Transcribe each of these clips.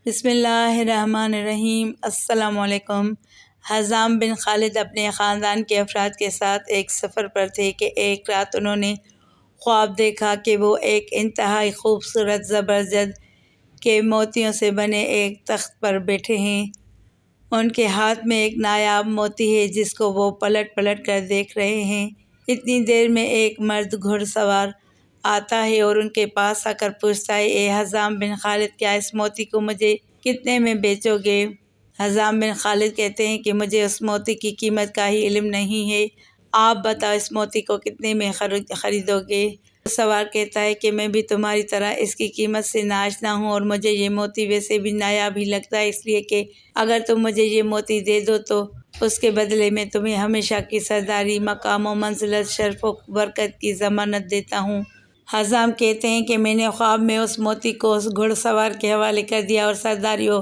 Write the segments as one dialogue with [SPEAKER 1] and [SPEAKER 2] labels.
[SPEAKER 1] بسم اللہ الرحمن الرحیم۔ السلام علیکم۔ حزام بن خالد اپنے خاندان کے افراد کے ساتھ ایک سفر پر تھے کہ ایک رات انہوں نے خواب دیکھا کہ وہ ایک انتہائی خوبصورت زبرجد کے موتیوں سے بنے ایک تخت پر بیٹھے ہیں۔ ان کے ہاتھ میں ایک نایاب موتی ہے جس کو وہ پلٹ پلٹ کر دیکھ رہے ہیں۔ اتنی دیر میں ایک مرد گھڑ سوار آتا ہے اور ان کے پاس آ کر پوچھتا ہے، اے حزام بن خالد، کیا اس موتی کو مجھے کتنے میں بیچو گے؟ حزام بن خالد کہتے ہیں کہ مجھے اس موتی کی قیمت کا ہی علم نہیں ہے، آپ بتاؤ اس موتی کو کتنے میں خریدو گے؟ سوار کہتا ہے کہ میں بھی تمہاری طرح اس کی قیمت سے ناآشنا ہوں اور مجھے یہ موتی ویسے بھی نایاب ہی لگتا ہے، اس لیے کہ اگر تم مجھے یہ موتی دے دو تو اس کے بدلے میں تمہیں ہمیشہ کی سرداری، مقام و منزلت، شرف و برکت کی ضمانت دیتا ہوں۔ حزام کہتے ہیں کہ میں نے خواب میں اس موتی کو اس گھڑ سوار کے حوالے کر دیا اور سرداری و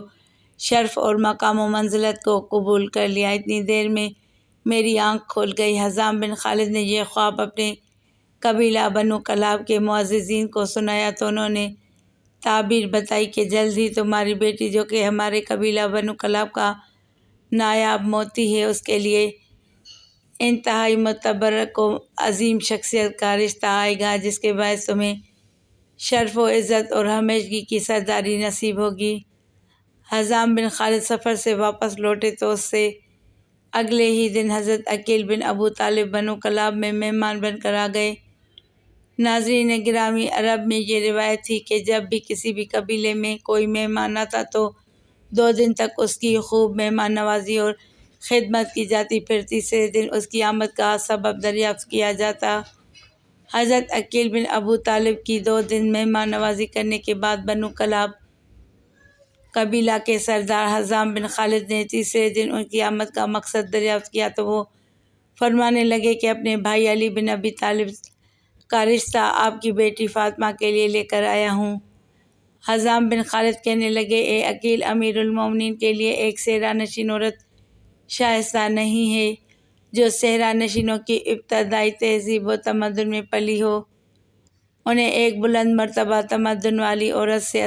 [SPEAKER 1] شرف اور مقام و منزلت کو قبول کر لیا۔ اتنی دیر میں میری آنکھ کھل گئی۔ حزام بن خالد نے یہ خواب اپنے قبیلہ بنو کلاب کے معززین کو سنایا تو انہوں نے تعبیر بتائی کہ جلد ہی تمہاری بیٹی جو کہ ہمارے قبیلہ بنو کلاب کا نایاب موتی ہے، اس کے لیے انتہائی متبرک و عظیم شخصیت کا رشتہ آئے گا، جس کے باعث تمہیں شرف و عزت اور ہمیشگی کی سرداری نصیب ہوگی۔ حزام بن خالد سفر سے واپس لوٹے تو اس سے اگلے ہی دن حضرت عقیل بن ابو طالب بنو کلاب میں مہمان بن کر آ گئے۔ ناظرین گرامی، عرب میں یہ روایت تھی کہ جب بھی کسی بھی قبیلے میں کوئی مہمان آتا تو 2 دن تک اس کی خوب مہمان نوازی اور خدمت کی جاتی، پھر تیسرے دن اس کی آمد کا سبب دریافت کیا جاتا۔ حضرت عقیل بن ابو طالب کی 2 دن مہمان نوازی کرنے کے بعد بنو کلاب قبیلہ کے سردار حزام بن خالد نے تیسرے دن ان کی آمد کا مقصد دریافت کیا تو وہ فرمانے لگے کہ اپنے بھائی علی بن ابی طالب کا رشتہ آپ کی بیٹی فاطمہ کے لیے لے کر آیا ہوں۔ حزام بن خالد کہنے لگے، اے عقیل، امیر المومنین کے لیے ایک صحرا نشین عورت شائستہ نہیں ہے جو صحرا نشینوں کی ابتدائی تہذیب و تمدن میں پلی ہو۔ انہیں ایک بلند مرتبہ تمدن والی عورت سے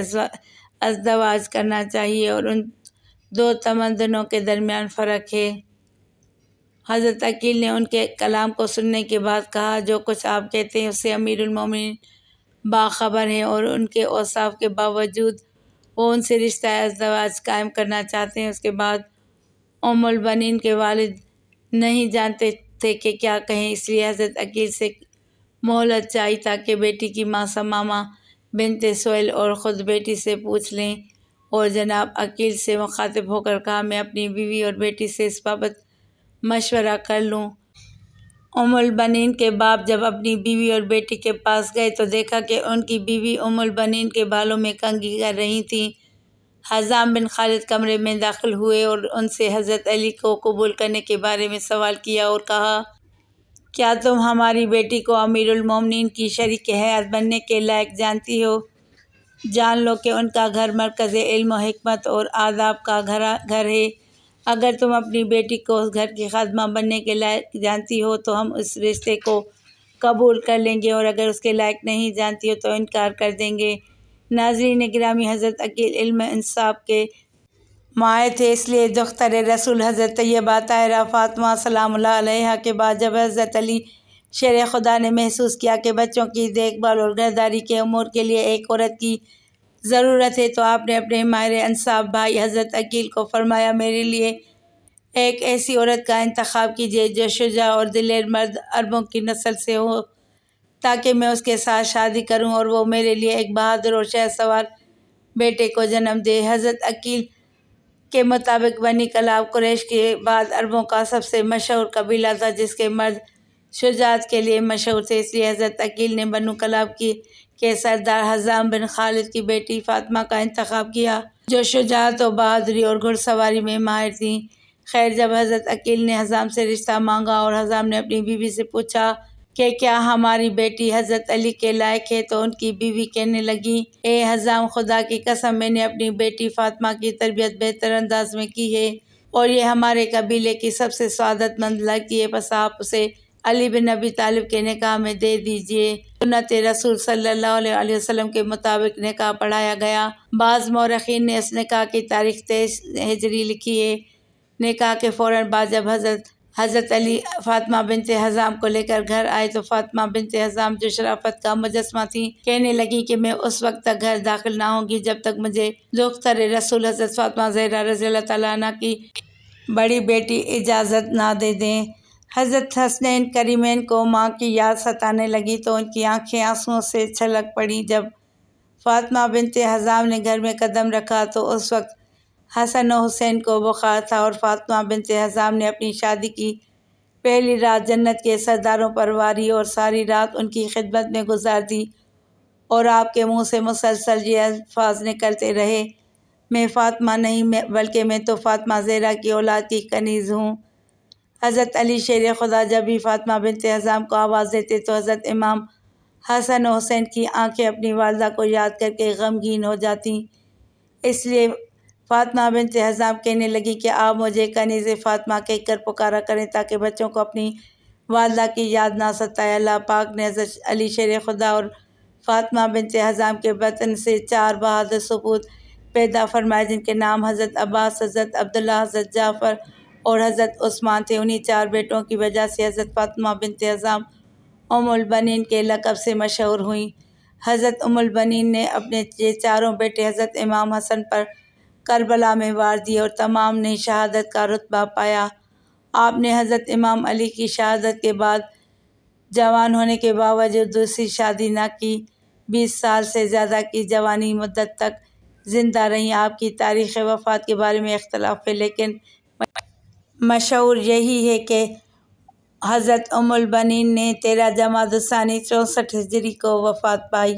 [SPEAKER 1] ازدواج کرنا چاہیے اور ان 2 تمدنوں کے درمیان فرق ہے۔ حضرت عقیل نے ان کے کلام کو سننے کے بعد کہا، جو کچھ آپ کہتے ہیں اس سے امیر المومنین باخبر ہیں اور ان کے اوصاف کے باوجود وہ ان سے رشتہ ازدواج قائم کرنا چاہتے ہیں۔ اس کے بعد ام البنین کے والد نہیں جانتے تھے کہ کیا کہیں، اس لیے حضرت عقیل سے مہلت چاہی تاکہ بیٹی کی ماں ثمامہ بنت سہیل اور خود بیٹی سے پوچھ لیں، اور جناب عقیل سے مخاطب ہو کر کہا، میں اپنی بیوی اور بیٹی سے اس بابت مشورہ کر لوں۔ ام البنین کے باپ جب اپنی بیوی اور بیٹی کے پاس گئے تو دیکھا کہ ان کی بیوی ام البنین کے بالوں میں کنگھی کر رہی تھیں۔ حزام بن خالد کمرے میں داخل ہوئے اور ان سے حضرت علی کو قبول کرنے کے بارے میں سوال کیا اور کہا، کیا تم ہماری بیٹی کو امیر المومنین کی شریک حیات بننے کے لائق جانتی ہو؟ جان لو کہ ان کا گھر مرکز علم و حکمت اور آداب کا گھر ہے۔ اگر تم اپنی بیٹی کو اس گھر کی خادمہ بننے کے لائق جانتی ہو تو ہم اس رشتے کو قبول کر لیں گے، اور اگر اس کے لائق نہیں جانتی ہو تو انکار کر دیں گے۔ ناظرین گرامی، حضرت عقیل علم انصاف کے مائے تھے، اس لیے دختر رسول حضرت طیبہ طاہرہ فاطمہ سلام اللہ علیہا کے بعد جب حضرت علی شیر خدا نے محسوس کیا کہ بچوں کی دیکھ بھال اور گھرداری کے امور کے لیے ایک عورت کی ضرورت ہے تو آپ نے اپنے ماہر انصاف بھائی حضرت عقیل کو فرمایا، میرے لیے ایک ایسی عورت کا انتخاب کیجیے جو شجاع اور دلیر مرد عربوں کی نسل سے ہو تاکہ میں اس کے ساتھ شادی کروں اور وہ میرے لیے ایک بہادر اور شہسوار بیٹے کو جنم دے۔ حضرت عقیل کے مطابق بنی کلاب قریش کے بعد عربوں کا سب سے مشہور قبیلہ تھا جس کے مرد شجاعت کے لیے مشہور تھے، اس لیے حضرت عقیل نے بنو کلاب کے سردار حزام بن خالد کی بیٹی فاطمہ کا انتخاب کیا جو شجاعت و بہادری اور گھڑ سواری میں ماہر تھیں۔ خیر، جب حضرت عقیل نے حزام سے رشتہ مانگا اور حزام نے اپنی بیوی سے پوچھا کہ کیا ہماری بیٹی حضرت علی کے لائق ہے تو ان کی بیوی کہنے لگی، اے حزام، خدا کی قسم میں نے اپنی بیٹی فاطمہ کی تربیت بہتر انداز میں کی ہے اور یہ ہمارے قبیلے کی سب سے سعادت مند لڑکی ہے، بس آپ اسے علی بن ابی طالب کے نکاح میں دے دیجیے۔ سنت رسول صلی اللہ علیہ وسلم کے مطابق نکاح پڑھایا گیا۔ بعض مورخین نے اس نکاح کی تاریخ 23 ہجری لکھی ہے۔ نکاح کے فوراً بعد جب حضرت علی فاطمہ بنت حزام کو لے کر گھر آئے تو فاطمہ بنت حزام جو شرافت کا مجسمہ تھی کہنے لگی کہ میں اس وقت تک گھر داخل نہ ہوں گی جب تک مجھے دختر رسول حضرت فاطمہ زہرا رضی اللہ تعالیٰ عنہ کی بڑی بیٹی اجازت نہ دے دیں۔ حضرت حسنین کریمین کو ماں کی یاد ستانے لگی تو ان کی آنکھیں آنسوؤں سے چھلک پڑیں۔ جب فاطمہ بنت حزام نے گھر میں قدم رکھا تو اس وقت حسن و حسین کو بخار تھا اور فاطمہ بنت حزام نے اپنی شادی کی پہلی رات جنت کے سرداروں پر واری اور ساری رات ان کی خدمت میں گزار دی اور آپ کے منہ سے مسلسل یہ الفاظ نکلتے رہے، میں فاطمہ نہیں بلکہ میں تو فاطمہ زہرا کی اولاد کی کنیز ہوں۔ حضرت علی شیر خدا جب بھی فاطمہ بنت حزام کو آواز دیتے تو حضرت امام حسن و حسین کی آنکھیں اپنی والدہ کو یاد کر کے غمگین ہو جاتیں۔ اس لیے فاطمہ بنت حزام کہنے لگی کہ آپ مجھے کنیز فاطمہ کہہ کر پکارا کریں تاکہ بچوں کو اپنی والدہ کی یاد نہ ستائے۔ اللہ پاک نے حضرت علی شیر خدا اور فاطمہ بنت حزام کے بطن سے 4 بہادر سپوت پیدا فرمائے جن کے نام حضرت عباس، حضرت عبداللہ، حضرت جعفر اور حضرت عثمان تھے۔ انہی 4 بیٹوں کی وجہ سے حضرت فاطمہ بنت حزام ام البنین کے لقب سے مشہور ہوئیں۔ حضرت ام البنین نے اپنے یہ 4 بیٹے حضرت امام حسن پر کربلا میں وار دیے اور تمام نے شہادت کا رتبہ پایا۔ آپ نے حضرت امام علی کی شہادت کے بعد جوان ہونے کے باوجود دوسری شادی نہ کی، 20 سال سے زیادہ کی جوانی مدت تک زندہ رہیں۔ آپ کی تاریخ وفات کے بارے میں اختلاف ہے لیکن مشہور یہی ہے کہ حضرت ام البنین نے 13 جمادی الثانی 64 ہجری کو وفات پائی۔